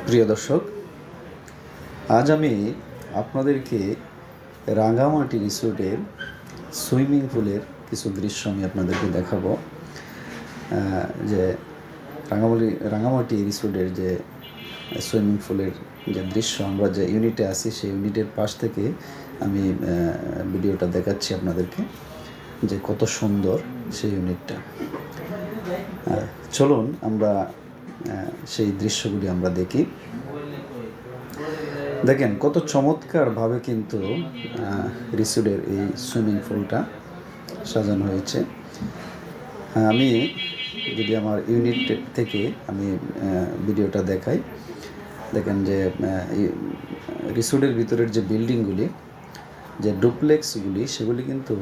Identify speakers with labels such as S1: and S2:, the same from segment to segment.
S1: প্রিয় দর্শক, আজ আমি আপনাদেরকে রাঙামাটি রিসোর্টের সুইমিং পুলের কিছু দৃশ্য আমি আপনাদেরকে দেখাবো। যে রাঙামাটি রিসোর্টের যে সুইমিং পুলের যে দৃশ্য, আমরা যে ইউনিটে আছি সেই ইউনিটের পাশ থেকে আমি ভিডিওটা দেখাচ্ছি আপনাদেরকে, যে কত সুন্দর সেই ইউনিটটা। চলুন আমরা সেই দৃশ্যগুলি আমরা দেখি। দেখেন কত চমৎকারভাবে কিন্তু রিসোর্টের এই সুইমিং পুলটা সাজানো হয়েছে। আমি যদি আমার ইউনিট থেকে আমি ভিডিওটা দেখাই, দেখেন যে রিসোর্টের ভিতরের যে বিল্ডিংগুলি, যে ডুপ্লেক্সগুলি, সেগুলি কিন্তু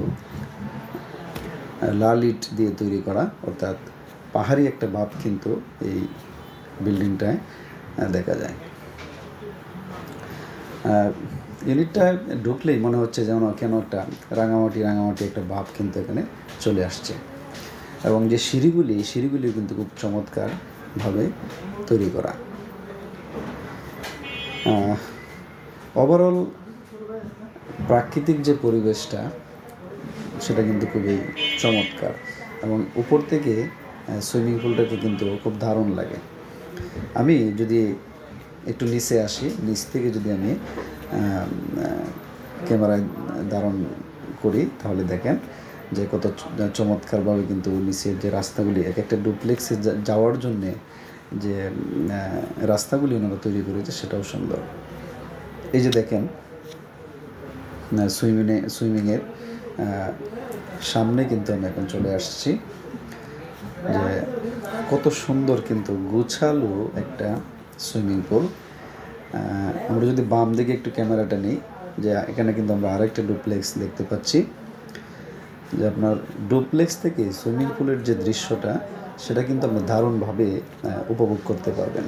S1: লাল ইট দিয়ে তৈরি করা, অর্থাৎ পাহাড়ি একটা ভাব কিন্তু এই বিল্ডিংটায় দেখা যায়। ইউনিটটায় ঢুকলেই মনে হচ্ছে যেন কেন একটা রাঙামাটি একটা ভাব কিন্তু এখানে চলে আসছে। এবং যে সিঁড়িগুলি কিন্তু খুব চমৎকারভাবে তৈরি করা। ওভারঅল প্রাকৃতিক যে পরিবেশটা, সেটা কিন্তু খুবই চমৎকার। এবং উপর থেকে সুইমিং পুলটাকে কিন্তু খুব দারুণ লাগে। আমি যদি একটু নিচে আসি, নিচ থেকে যদি আমি ক্যামেরায় ধারণ করি, তাহলে দেখেন যে কত চমৎকারভাবে কিন্তু নিচের যে রাস্তাগুলি, এক একটা ডুপ্লেক্সে যাওয়ার জন্যে যে রাস্তাগুলি ওনারা তৈরি করেছে, সেটাও সুন্দর। এই যে দেখেন সুইমিংয়ের সামনে কিন্তু আমি এখন চলে আসছি, যে কত সুন্দর কিন্তু গোছালো একটা সুইমিং পুল। আমরা যদি বাম দিকে একটু ক্যামেরাটা নিই, যে এখানে কিন্তু আমরা আরেকটা ডুপ্লেক্স দেখতে পাচ্ছি, যে আপনার ডুপ্লেক্স থেকে সুইমিং পুলের যে দৃশ্যটা, সেটা কিন্তু আপনি দারুণভাবে উপভোগ করতে পারবেন।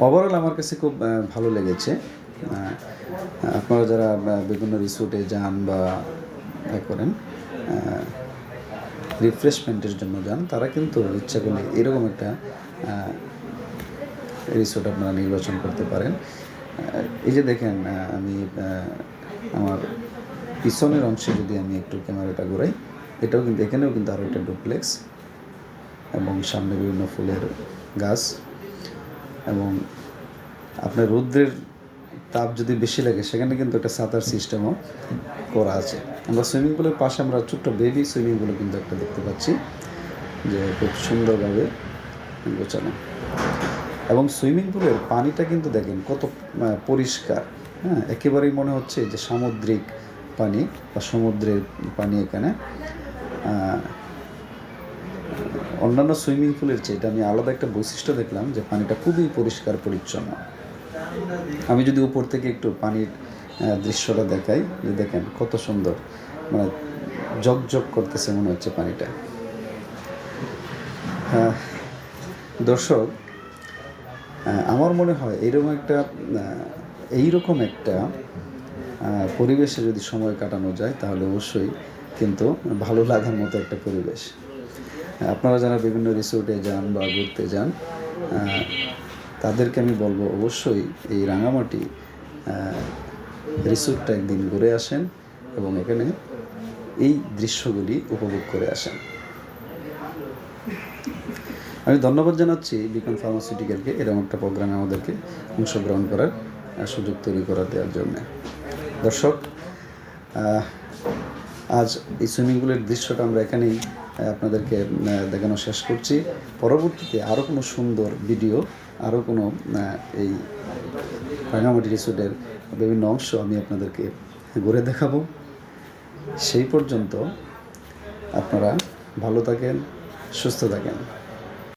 S1: ওভারঅল আমার কাছে খুব ভালো লেগেছে। আপনারা যারা বিভিন্ন রিসোর্টে যান বা করেন, রিফ্রেশমেন্টের জন্য যান, তারা কিন্তু ইচ্ছা করলে এরকম একটা রিসোর্ট আপনারা নির্বাচন করতে পারেন। এই যে দেখেন, আমি আমার পিছনের অংশে যদি আমি একটু ক্যামেরাটা ঘোরাই, এখানেও কিন্তু আরও একটা ডুপ্লেক্স, এবং সামনে বিভিন্ন ফুলের গাছ, এবং আপনার রৌদ্রের তাপ যদি বেশি লাগে, সেখানে কিন্তু একটা ছাতার সিস্টেমও করা আছে। আমরা সুইমিং পুলের পাশে আমরা ছোট্ট বেবি সুইমিং পুলও কিন্তু একটা দেখতে পাচ্ছি, যে খুব সুন্দরভাবে গোছানো। এবং সুইমিং পুলের পানিটা কিন্তু দেখেন কত পরিষ্কার। একেবারেই মনে হচ্ছে যে সামুদ্রিক পানি বা সমুদ্রের পানি এখানে। অন্যান্য সুইমিং পুলের চেয়ে এটা আমি আলাদা একটা বৈশিষ্ট্য দেখলাম, যে পানিটা খুবই পরিষ্কার পরিচ্ছন্ন। আমি যদি উপর থেকে একটু পানির দৃশ্যটা দেখাই, যে দেখেন কত সুন্দর, মানে ঝকঝক করতেছে মনে হচ্ছে পানিটা। দর্শক, আমার মনে হয় এইরকম একটা পরিবেশে যদি সময় কাটানো যায়, তাহলে অবশ্যই কিন্তু ভালো লাগার মতো একটা পরিবেশ। আপনারা যারা বিভিন্ন রিসোর্টে যান বা ঘুরতে যান, তাদেরকে আমি বলবো অবশ্যই এই রাঙামাটি রিসোর্টটা একদিন ঘুরে আসেন, এবং এখানে এই দৃশ্যগুলি উপভোগ করে আসেন। আমি ধন্যবাদ জানাচ্ছি বিকন ফার্মাসিউটিক্যালকে এরকম একটা প্রোগ্রামে আমাদেরকে অংশগ্রহণ করার সুযোগ তৈরি করে দেওয়ার জন্য। দর্শক, আজ এই সুইমিং পুলের দৃশ্যটা আমরা এখানেই আপনাদেরকে দেখানো শেষ করছি। পরবর্তীতে আরও কোনো সুন্দর ভিডিও, আরও কোনো এই রাঙামাটি রিসোর্টের বিভিন্ন অংশ আমি আপনাদেরকে ঘুরে দেখাবো। সেই পর্যন্ত আপনারা ভালো থাকেন, সুস্থ থাকেন।